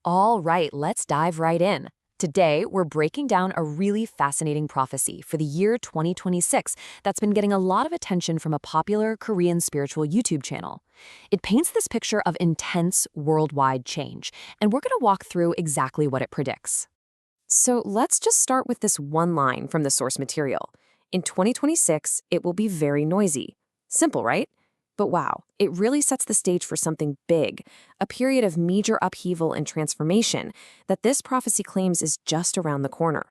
All right, let's dive right in. Today, we're breaking down a really fascinating prophecy for the year 2026 that's been getting a lot of attention from a popular Korean spiritual YouTube channel. It paints this picture of intense worldwide change, and we're going to walk through exactly what it predicts. So let's just start with this one line from the source material. In 2026, it will be very noisy. Simple, right? But wow, it really sets the stage for something big, a period of major upheaval and transformation that this prophecy claims is just around the corner.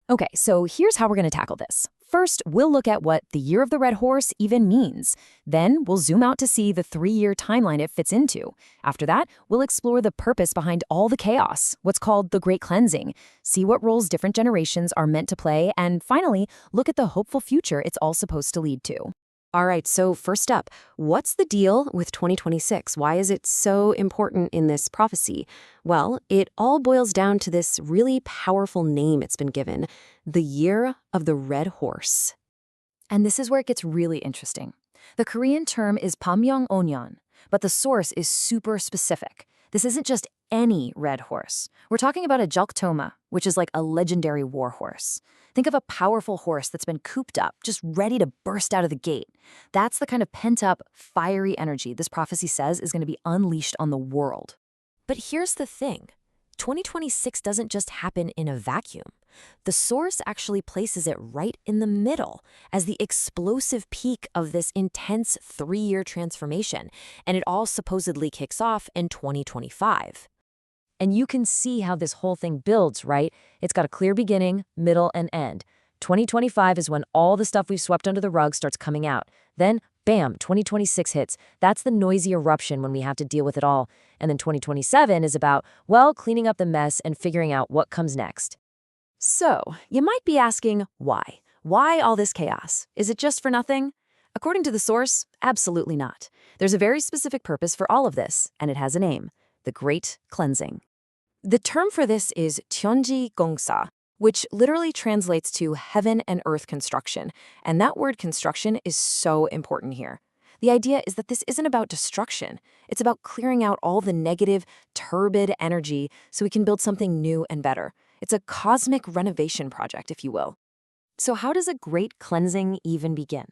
Okay, so here's how we're going to tackle this. First, we'll look at what the Year of the Red Horse even means. Then, we'll zoom out to see the 3-year timeline it fits into. After that, we'll explore the purpose behind all the chaos, what's called the Great Cleansing, see what roles different generations are meant to play, and finally, look at the hopeful future it's all supposed to lead to. All right, so first up, what's the deal with 2026? Why is it so important in this prophecy? Well, it all boils down to this really powerful name it's been given, the Year of the Red Horse. And this is where it gets really interesting. The Korean term is Pamyeong-onyeon, but the source is super specific. This isn't just any red horse. We're talking about a jalktoma, which is like a legendary war horse. Think of a powerful horse that's been cooped up, just ready to burst out of the gate. That's the kind of pent-up, fiery energy this prophecy says is going to be unleashed on the world. But here's the thing. 2026 doesn't just happen in a vacuum. The source actually places it right in the middle as the explosive peak of this intense 3-year transformation, and it all supposedly kicks off in 2025. And you can see how this whole thing builds, right? It's got a clear beginning, middle, and end. 2025 is when all the stuff we've swept under the rug starts coming out. Then, bam, 2026 hits. That's the noisy eruption when we have to deal with it all. And then 2027 is about, well, cleaning up the mess and figuring out what comes next. So, you might be asking, why? Why all this chaos? Is it just for nothing? According to the source, absolutely not. There's a very specific purpose for all of this, and it has a name, the Great Cleansing. The term for this is Cheonji Gongsa, which literally translates to heaven and earth construction, and that word construction is so important here. The idea is that this isn't about destruction. It's about clearing out all the negative, turbid energy so we can build something new and better. It's a cosmic renovation project, if you will. So how does a great cleansing even begin?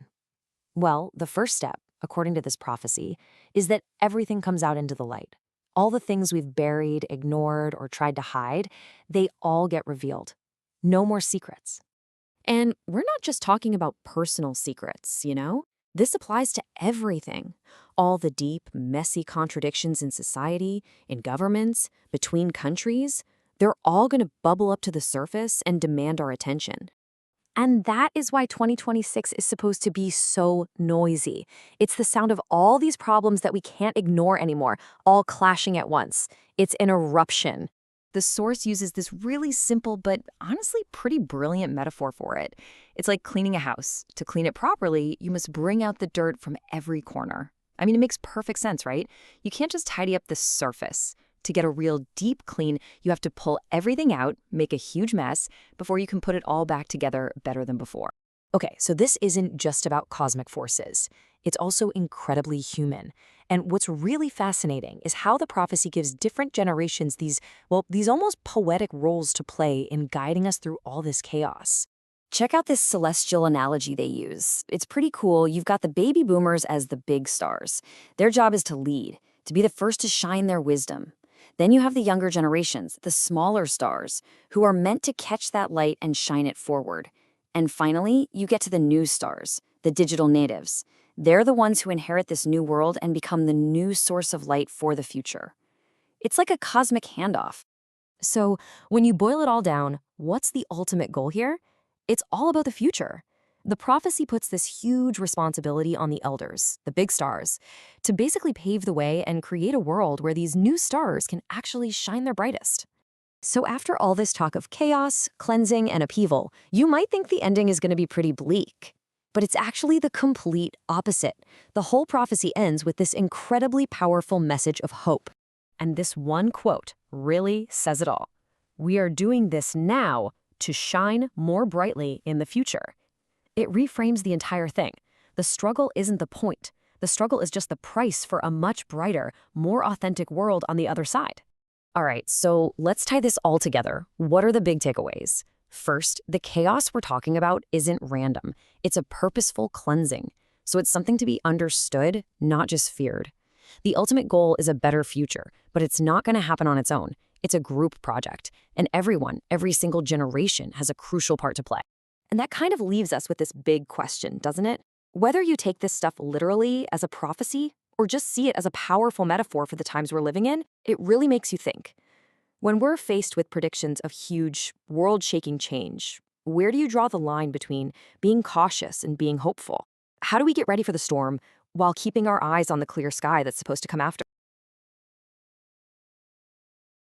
Well, the first step, according to this prophecy, is that everything comes out into the light. All the things we've buried, ignored, or tried to hide, they all get revealed. No more secrets. And we're not just talking about personal secrets, you know? This applies to everything. All the deep, messy contradictions in society, in governments, between countries, they're all going to bubble up to the surface and demand our attention. And that is why 2026 is supposed to be so noisy. It's the sound of all these problems that we can't ignore anymore, all clashing at once. It's an eruption. The source uses this really simple but honestly pretty brilliant metaphor for it. It's like cleaning a house. To clean it properly, you must bring out the dirt from every corner. I mean, it makes perfect sense, right? You can't just tidy up the surface. To get a real deep clean, you have to pull everything out, make a huge mess, before you can put it all back together better than before. Okay, so this isn't just about cosmic forces. It's also incredibly human. And what's really fascinating is how the prophecy gives different generations these almost poetic roles to play in guiding us through all this chaos. Check out this celestial analogy they use. It's pretty cool. You've got the baby boomers as the big stars. Their job is to lead, to be the first to shine their wisdom. Then you have the younger generations, the smaller stars, who are meant to catch that light and shine it forward. And finally, you get to the new stars, the digital natives. They're the ones who inherit this new world and become the new source of light for the future. It's like a cosmic handoff. So, when you boil it all down, what's the ultimate goal here? It's all about the future. The prophecy puts this huge responsibility on the elders, the big stars, to basically pave the way and create a world where these new stars can actually shine their brightest. So after all this talk of chaos, cleansing, and upheaval, you might think the ending is going to be pretty bleak. But it's actually the complete opposite. The whole prophecy ends with this incredibly powerful message of hope. And this one quote really says it all. We are doing this now to shine more brightly in the future. It reframes the entire thing. The struggle isn't the point. The struggle is just the price for a much brighter, more authentic world on the other side. All right, so let's tie this all together. What are the big takeaways? First, the chaos we're talking about isn't random. It's a purposeful cleansing. So it's something to be understood, not just feared. The ultimate goal is a better future, but it's not going to happen on its own. It's a group project, and everyone, every single generation, has a crucial part to play. And that kind of leaves us with this big question, doesn't it? Whether you take this stuff literally as a prophecy or just see it as a powerful metaphor for the times we're living in, it really makes you think. When we're faced with predictions of huge, world-shaking change, where do you draw the line between being cautious and being hopeful? How do we get ready for the storm while keeping our eyes on the clear sky that's supposed to come after?